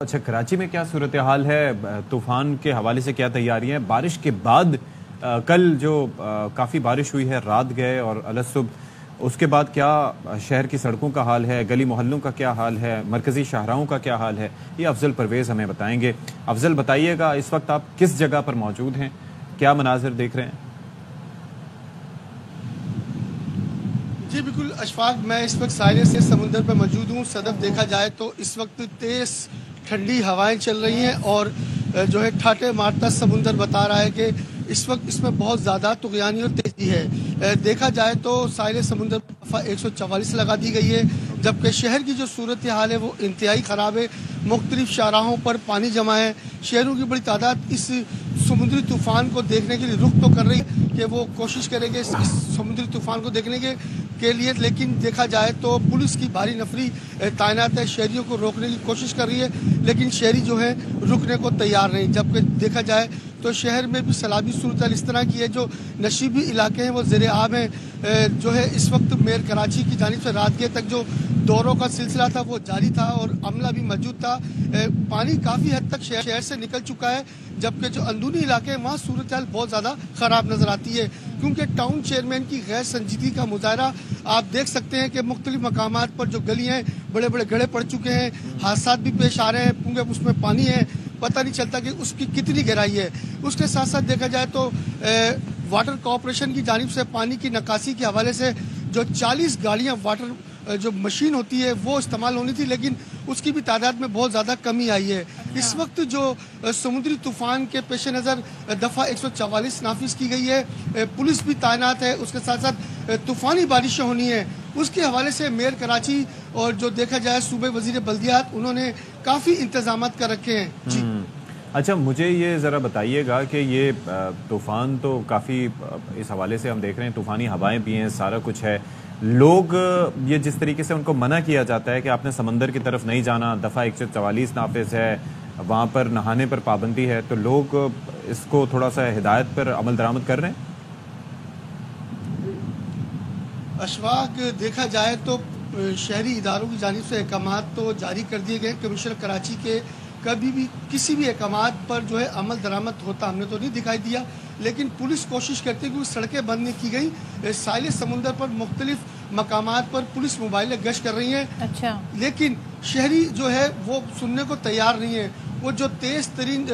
اچھا، کراچی میں کیا صورتحال ہے؟ طوفان کے حوالے سے کیا تیاری ہیں؟ بارش کے بعد کل جو کافی بارش ہوئی ہے، رات گئے اور الصبح، اس کے بعد کیا شہر کی سڑکوں کا حال ہے، گلی محلوں کا کیا حال ہے، مرکزی شاہراہوں کا کیا حال ہے، یہ افضل پرویز ہمیں بتائیں گے۔ افضل بتائیے گا، اس وقت آپ کس جگہ پر موجود ہیں، کیا مناظر دیکھ رہے ہیں؟ جی بالکل اشفاق، میں اس وقت ساحل سے سمندر پر موجود ہوں۔ صدف دیکھا جائے تو اس وقت تیز ٹھنڈی ہوائیں چل رہی ہیں اور جو ہے ٹھاٹے مارتا سمندر بتا رہا ہے کہ اس وقت اس میں بہت زیادہ طغیانی اور تیزی ہے۔ دیکھا جائے تو ساحل سمندر دفعہ 144 لگا دی گئی ہے، جبکہ شہر کی جو صورتحال ہے وہ انتہائی خراب ہے۔ مختلف شاہراہوں پر پانی جمع ہے۔ شہروں کی بڑی تعداد اس سمندری طوفان کو دیکھنے کے لیے رخ تو کر رہی ہے کہ وہ کوشش کریں گے اس سمندری طوفان کو دیکھنے کے لیے، لیکن دیکھا جائے تو پولیس کی بھاری نفری تعینات ہے، شہریوں کو روکنے کی کوشش کر رہی ہے، لیکن شہری جو ہے رکنے کو تیار نہیں۔ جبکہ دیکھا جائے تو شہر میں بھی سیلابی صورتحال اس طرح کی ہے، جو نشیبی علاقے ہیں وہ زیر آب ہیں۔ جو ہے اس وقت میئر کراچی کی جانب سے رات گئے تک جو دوروں کا سلسلہ تھا وہ جاری تھا اور عملہ بھی موجود تھا۔ پانی کافی حد تک شہر سے نکل چکا ہے، جبکہ جو اندرونی علاقے ہیں وہاں صورتحال بہت زیادہ خراب نظر آتی ہے، کیونکہ ٹاؤن چیئرمین کی غیر سنجیدگی کا مظاہرہ آپ دیکھ سکتے ہیں کہ مختلف مقامات پر جو گلی ہیں بڑے بڑے گڑھے پڑ چکے ہیں، حادثات بھی پیش آ رہے ہیں، کیونکہ اس میں پانی ہے، پتہ نہیں چلتا کہ اس کی کتنی گہرائی ہے۔ اس کے ساتھ ساتھ دیکھا جائے تو واٹر کارپوریشن کی جانب سے پانی کی نکاسی کے حوالے سے جو 40 گاڑیاں واٹر جو مشین ہوتی ہے وہ استعمال ہونی تھی، لیکن اس کی بھی تعداد میں بہت زیادہ کمی آئی ہے۔ اس وقت جو سمندری طوفان کے پیش نظر دفعہ 144 نافذ کی گئی ہے، پولیس بھی تعینات ہے، اس کے ساتھ ساتھ طوفانی بارشیں ہونی ہیں، اس کے حوالے سے میئر کراچی اور جو دیکھا جائے صوبے وزیر بلدیات، انہوں نے کافی انتظامات کر رکھے ہیں۔ جی اچھا، مجھے یہ ذرا بتائیے گا کہ یہ طوفان تو کافی اس حوالے سے ہم دیکھ رہے ہیں، طوفانی ہوائیں بھی ہیں، سارا کچھ ہے، لوگ یہ جس طریقے سے ان کو منع کیا جاتا ہے کہ آپ نے سمندر کی طرف نہیں جانا، دفعہ 144 نافذ ہے، وہاں پر نہانے پر پابندی ہے، تو لوگ اس کو تھوڑا سا ہدایت پر عمل درآمد کر رہے ہیں؟ اشفاق، دیکھا جائے تو شہری اداروں کی جانب سے احکامات تو جاری کر دیے گئے۔ کمشنر کراچی کے کبھی بھی کسی بھی احکامات پر جو ہے عمل درآمد ہوتا ہم نے تو نہیں دکھائی دیا، لیکن پولیس کوشش کرتی ہے کہ سڑکیں بند نہیں کی گئی۔ ساحل سمندر پر مختلف مقامات پر پولیس موبائلیں گشت کر رہی ہیں، اچھا، لیکن شہری جو ہے وہ سننے کو تیار نہیں ہے۔ وہ جو تیز ترین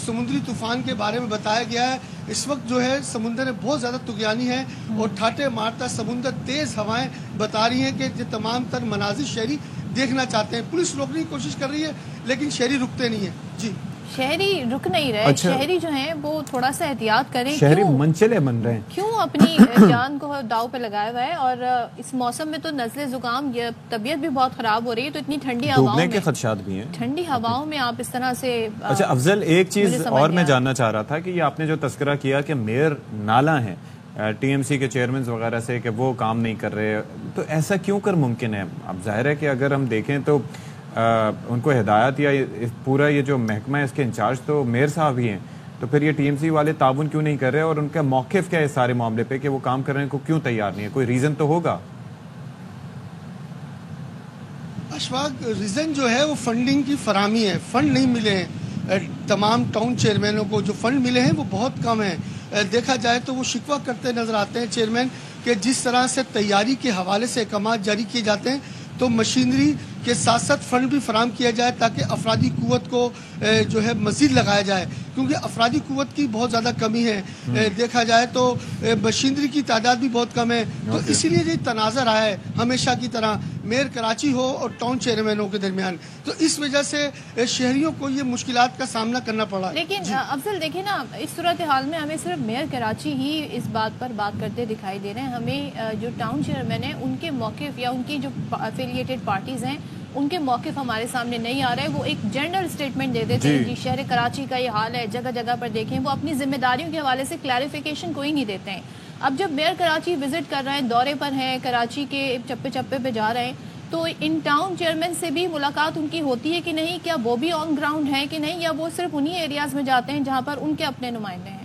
سمندری طوفان کے بارے میں بتایا گیا ہے، اس وقت جو ہے سمندر میں بہت زیادہ طغیانی ہے اور ٹھاٹے مارتا سمندر، تیز ہوائیں بتا رہی ہیں کہ یہ تمام تر مناظر شہری دیکھنا چاہتے ہیں۔ پولیس روکنے کی کوشش کر رہی ہے، لیکن شہری رکتے نہیں ہیں۔ جی، شہری رک نہیں رہے۔ اچھا، شہری جو ہیں وہ تھوڑا سا احتیاط کریں۔ شہری منچلے بن رہے ہیں، کیوں اپنی جان کو داؤ پہ لگایا ہوا ہے؟ اور اس موسم میں تو نزلے زکام، یہ طبیعت بھی بہت خراب ہو رہی ہے، تو اتنی ٹھنڈی ہواؤں ڈوبنے میں، کے خدشات بھی ہیں، ٹھنڈی ہواؤں میں آپ اس طرح سے۔ اچھا افضل، ایک چیز اور میں جاننا چاہ رہا تھا کہ یہ آپ نے جو تذکرہ کیا کہ میئر نالا ہیں ٹی ایم سی کے چیئرمین وغیرہ سے کہ وہ کام نہیں کر رہے، تو ایسا کیوں کر ممکن ہے؟ اب ظاہر ہے کہ اگر ہم دیکھیں تو ان کو ہدایت یا پورا یہ جو محکمہ ہے اس کے انچارج تو میئر صاحب ہی ہیں، تو پھر یہ ٹی ایم سی والے تعاون کیوں نہیں کر رہے اور ان کا موقف کیا ہے اس سارے معاملے پہ کہ وہ کام کرنے کو کیوں تیار نہیں ہے؟ کوئی ریزن تو ہوگا۔ اشفاق، ریزن جو ہے وہ فنڈنگ کی فراہمی ہے۔ فنڈ نہیں ملے ہیں تمام ٹاؤن چیئرمینوں کو، جو فنڈ ملے ہیں وہ بہت کم ہیں۔ دیکھا جائے تو وہ شکوہ کرتے نظر آتے ہیں چیئرمین کہ جس طرح سے تیاری کے حوالے سے احکامات جاری کیے جاتے ہیں تو مشینری کے ساتھ ساتھ فنڈ بھی فراہم کیا جائے تاکہ افرادی قوت کو جو ہے مزید لگایا جائے، کیونکہ افرادی قوت کی بہت زیادہ کمی ہے۔ دیکھا جائے تو مشینری کی تعداد بھی بہت کم ہے، تو اسی لیے یہ تنازع رہا ہے ہمیشہ کی طرح میئر کراچی ہو اور ٹاؤن چیئرمینوں کے درمیان، تو اس وجہ سے شہریوں کو یہ مشکلات کا سامنا کرنا پڑا۔ لیکن افضل دیکھیں نا، اس صورتحال میں ہمیں صرف میئر کراچی ہی اس بات پر بات کرتے دکھائی دے رہے ہیں، ہمیں جو ٹاؤن چیئرمین ہیں ان کے موقف یا ان کی جو افیلیٹڈ پارٹیز ہیں ان کے موقف ہمارے سامنے نہیں آ رہے۔ وہ ایک جنرل سٹیٹمنٹ دے دیتے ہیں، جی شہر کراچی کا یہ حال ہے، جگہ جگہ پر دیکھیں، وہ اپنی ذمہ داریوں کے حوالے سے کلیریفیکیشن کوئی نہیں دیتے ہیں۔ اب جب میئر کراچی وزٹ کر رہے ہیں، دورے پر ہیں، کراچی کے چپے چپے پہ جا رہے ہیں، تو ان ٹاؤن چیئرمین سے بھی ملاقات ان کی ہوتی ہے کہ نہیں؟ کیا وہ بھی آن گراؤنڈ ہیں کہ نہیں، یا وہ صرف انہی ایریاز میں جاتے ہیں جہاں پر ان کے اپنے نمائندے ہیں؟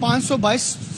522